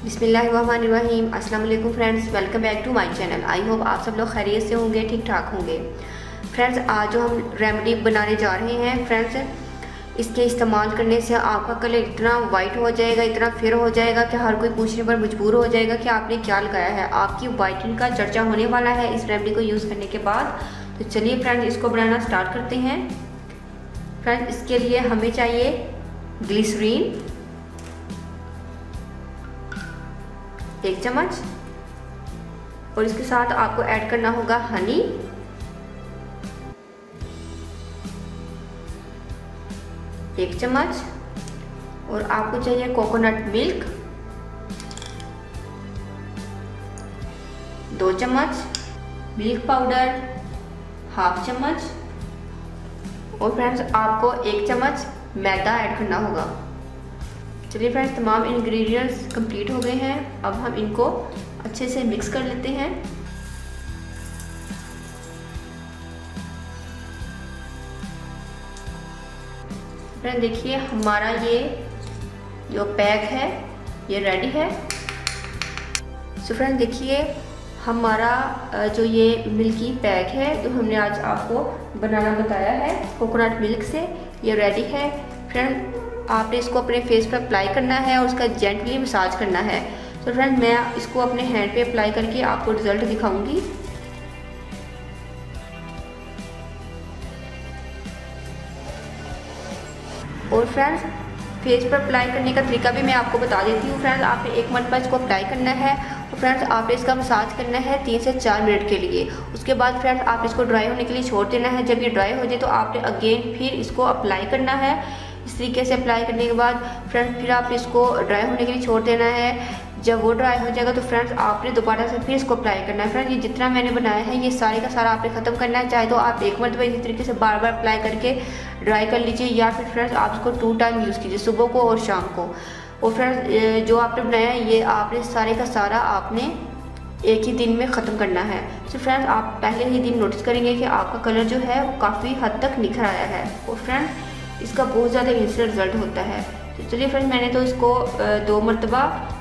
बिस्मिल्लाहिर्रहमानिर्रहीम। अस्सलाम वालेकुम friends, welcome back to my channel. I hope आप सब लोग खैरियत से होंगे, ठीक ठाक होंगे। फ्रेंड्स, आज जो हम रेमेडी बनाने जा रहे हैं फ्रेंड्स, इसके इस्तेमाल करने से आपका कलर इतना वाइट हो जाएगा, इतना फेयर हो जाएगा कि हर कोई पूछने पर मजबूर हो जाएगा कि आपने क्या लगाया है। आपकी वाइटनिंग का चर्चा होने वाला है इस रेमेडी को यूज़ करने के बाद। तो चलिए फ्रेंड्स, इसको बनाना स्टार्ट करते हैं। फ्रेंड्स, इसके लिए हमें चाहिए ग्लिसरीन 1 चम्मच, और इसके साथ आपको ऐड करना होगा हनी, एक चम्मच, और आपको चाहिए कोकोनट मिल्क 2 चम्मच, मिल्क पाउडर 1/2 चम्मच, और फ्रेंड्स आपको 1 चम्मच मैदा ऐड करना होगा। चलिए फ्रेंड्स, तमाम इंग्रेडिएंट्स कंप्लीट हो गए हैं। अब हम इनको अच्छे से मिक्स कर लेते हैं। फ्रेंड्स देखिए, हमारा ये जो पैक है ये रेडी है। सो फ्रेंड्स देखिए, हमारा जो ये मिल्की पैक है जो हमने आज आपको बनाना बताया है कोकोनट मिल्क से, ये रेडी है। फ्रेंड, आपने इसको अपने फेस पर अप्लाई करना है और उसका जेंटली मसाज करना है। तो फ्रेंड, मैं इसको अपने हैंड पे अप्लाई करके आपको रिजल्ट दिखाऊंगी। और फ्रेंड्स, फेस पर अप्लाई करने का तरीका भी मैं आपको बता देती हूँ। फ्रेंड्स, आपने 1 मरतबा इसको अप्लाई करना है और फ्रेंड्स आपने इसका मसाज करना है 3 से 4 मिनट के लिए। उसके बाद फ्रेंड्स आप इसको ड्राई होने के लिए छोड़ देना है। जब ये ड्राई हो जाए तो आपने अगेन फिर इसको अप्लाई करना है। इस तरीके से अप्लाई करने के बाद फ्रेंड्स फिर आपने इसको ड्राई होने के लिए छोड़ देना है। जब वो ड्राई हो जाएगा तो फ्रेंड्स आपने दोबारा से फिर इसको अप्लाई करना है। फ्रेंड्स, ये जितना मैंने बनाया है ये सारे का सारा आपने ख़त्म करना है। चाहे तो आप 1 मरतबा इसी तरीके से बार बार अप्लाई करके ड्राई कर लीजिए, या फिर फ्रेंड्स आप इसको 2 टाइम यूज़ कीजिए, सुबह को और शाम को। और फ्रेंड्स जो आपने बनाया है ये आपने सारे का सारा आपने एक ही दिन में ख़त्म करना है। तो फ्रेंड्स, आप पहले ही दिन नोटिस करेंगे कि आपका कलर जो है वो काफ़ी हद तक निखर आया है और फ्रेंड्स इसका बहुत ज़्यादा इंस्टेंट रिजल्ट होता है। तो चलिए फ्रेंड्स, मैंने तो इसको 2 मरतबा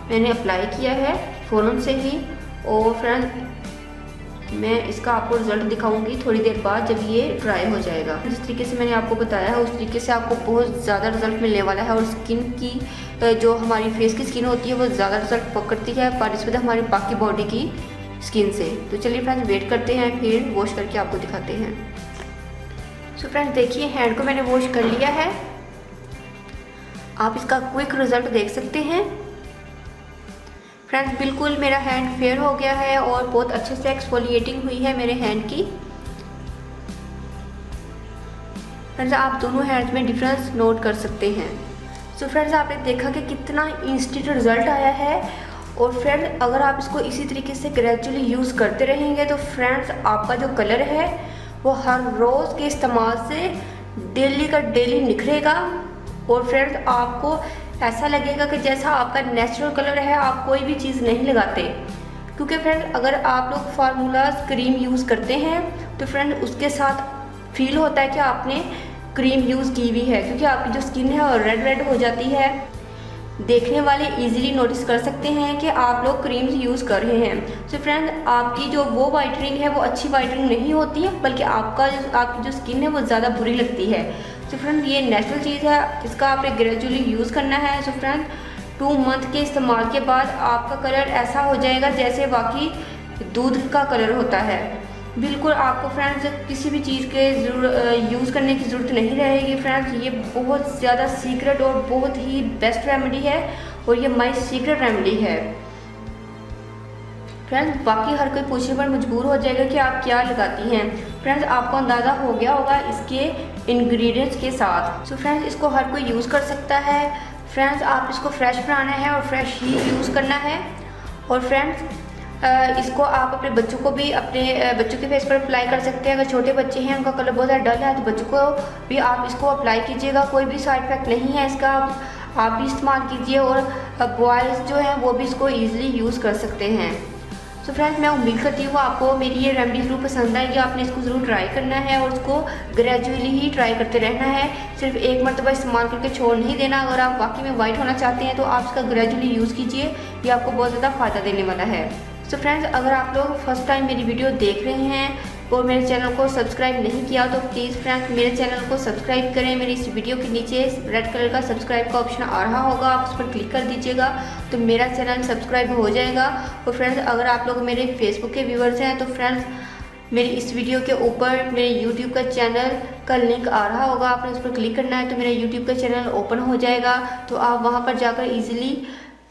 मैंने अप्लाई किया है फ़ौरन से ही, और फ्रेंड्स मैं इसका आपको रिज़ल्ट दिखाऊंगी थोड़ी देर बाद जब ये ड्राई हो जाएगा। जिस तरीके से मैंने आपको बताया है उस तरीके से आपको बहुत ज़्यादा रिजल्ट मिलने वाला है। और स्किन की जो हमारी फेस की स्किन होती है वो ज़्यादा रिजल्ट पकड़ती है बनिस्बत हमारी बाकी बॉडी की स्किन से। तो चलिए फ्रेंड्स, वेट करते हैं, फिर वॉश करके आपको दिखाते हैं। सो फ्रेंड्स देखिए, हैंड को मैंने वॉश कर लिया है। आप इसका क्विक रिजल्ट देख सकते हैं। फ्रेंड्स, बिल्कुल मेरा हैंड फेयर हो गया है और बहुत अच्छे से एक्सफोलिएटिंग हुई है मेरे हैंड की। फ्रेंड्स, आप दोनों हैंड्स में डिफरेंस नोट कर सकते हैं। सो फ्रेंड्स, आपने देखा कि कितना इंस्टेंट रिजल्ट आया है। और फ्रेंड्स, अगर आप इसको इसी तरीके से ग्रेजुअली यूज़ करते रहेंगे तो फ्रेंड्स आपका जो कलर है वो हर रोज़ के इस्तेमाल से डेली का डेली निखरेगा। और फ्रेंड्स आपको ऐसा लगेगा कि जैसा आपका नेचुरल कलर है, आप कोई भी चीज़ नहीं लगाते। क्योंकि फ्रेंड्स अगर आप लोग फार्मूलाज क्रीम यूज़ करते हैं तो फ्रेंड उसके साथ फील होता है कि आपने क्रीम यूज़ की हुई है, क्योंकि आपकी जो स्किन है वो रेड रेड हो जाती है। देखने वाले इजीली नोटिस कर सकते हैं कि आप लोग क्रीम्स यूज़ कर रहे हैं। तो फ्रेंड आपकी जो वो वाइटनिंग है वो अच्छी वाइटनिंग नहीं होती है, बल्कि आपकी जो स्किन है वो ज़्यादा बुरी लगती है। तो फ्रेंड ये नेचुरल चीज़ है, इसका आपने ग्रेजुअली यूज़ करना है। तो फ्रेंड 2 मंथ के इस्तेमाल के बाद आपका कलर ऐसा हो जाएगा जैसे बाकी दूध का कलर होता है। बिल्कुल आपको फ्रेंड्स किसी भी चीज़ के यूज़ करने की ज़रूरत नहीं रहेगी। फ्रेंड्स, ये बहुत ज़्यादा सीक्रेट और बहुत ही बेस्ट रेमेडी है और ये माय सीक्रेट रेमेडी है। फ्रेंड्स, बाकी हर कोई पूछने पर मजबूर हो जाएगा कि आप क्या लगाती हैं। फ्रेंड्स, आपको अंदाज़ा हो गया होगा इसके इंग्रेडिएंट्स के साथ। सो फ्रेंड्स, इसको हर कोई यूज़ कर सकता है। फ्रेंड्स, आप इसको फ्रेश बनाना है और फ्रेश ही यूज़ करना है। और फ्रेंड्स इसको आप अपने बच्चों को भी अपने बच्चों के फेस पर अप्लाई कर सकते हैं। अगर छोटे बच्चे हैं, उनका कलर बहुत ज़्यादा डल है, तो बच्चों को भी आप इसको अप्लाई कीजिएगा। कोई भी साइड इफेक्ट नहीं है इसका, आप भी इस्तेमाल कीजिए। और बॉयज़ जो हैं वो भी इसको ईज़िली यूज़ कर सकते हैं। सो फ्रेंड्स मैं उम्मीद करती हूँ आपको मेरी ये रेमेडी ज़रूर पसंद आएगी। आपने इसको ज़रूर ट्राई करना है और उसको ग्रेजुअली ही ट्राई करते रहना है। सिर्फ एक मरतबा इस्तेमाल करके छोड़ नहीं देना। अगर आप वाकई में वाइट होना चाहते हैं तो आप इसका ग्रेजुअली यूज़ कीजिए, ये आपको बहुत ज़्यादा फ़ायदा देने वाला है। सो फ्रेंड्स अगर आप लोग फर्स्ट टाइम मेरी वीडियो देख रहे हैं और मेरे चैनल को सब्सक्राइब नहीं किया तो प्लीज़ फ्रेंड्स मेरे चैनल को सब्सक्राइब करें। मेरी इस वीडियो के नीचे रेड कलर का सब्सक्राइब का ऑप्शन आ रहा होगा, आप उस पर क्लिक कर दीजिएगा तो मेरा चैनल सब्सक्राइब हो जाएगा। और फ्रेंड्स अगर आप लोग मेरे फेसबुक के व्यूवर्स हैं तो फ्रेंड्स मेरी इस वीडियो के ऊपर मेरे यूट्यूब का चैनल का लिंक आ रहा होगा, आपने उस पर क्लिक करना है तो मेरा यूट्यूब का चैनल ओपन हो जाएगा। तो आप वहाँ पर जाकर ईजिली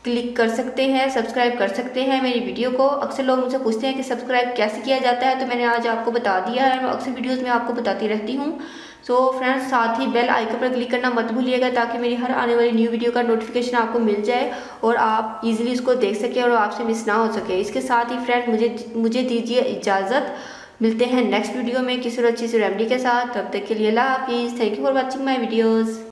क्लिक कर सकते हैं, सब्सक्राइब कर सकते हैं मेरी वीडियो को। अक्सर लोग मुझसे पूछते हैं कि सब्सक्राइब कैसे किया जाता है, तो मैंने आज आपको बता दिया है। मैं अक्सर वीडियोस में आपको बताती रहती हूँ। सो फ्रेंड्स साथ ही बेल आइकन पर क्लिक करना मत भूलिएगा ताकि मेरी हर आने वाली न्यू वीडियो का नोटिफिकेशन आपको मिल जाए और आप इजीली इसको देख सकें और आपसे मिस ना हो सके। इसके साथ ही फ्रेंड्स मुझे दीजिए इजाज़त। मिलते हैं नेक्स्ट वीडियो में किसी और अच्छी सी रेमेडी के साथ। तब तक के लिए अल्लाह हाफिज़। Thank you for watching my videos.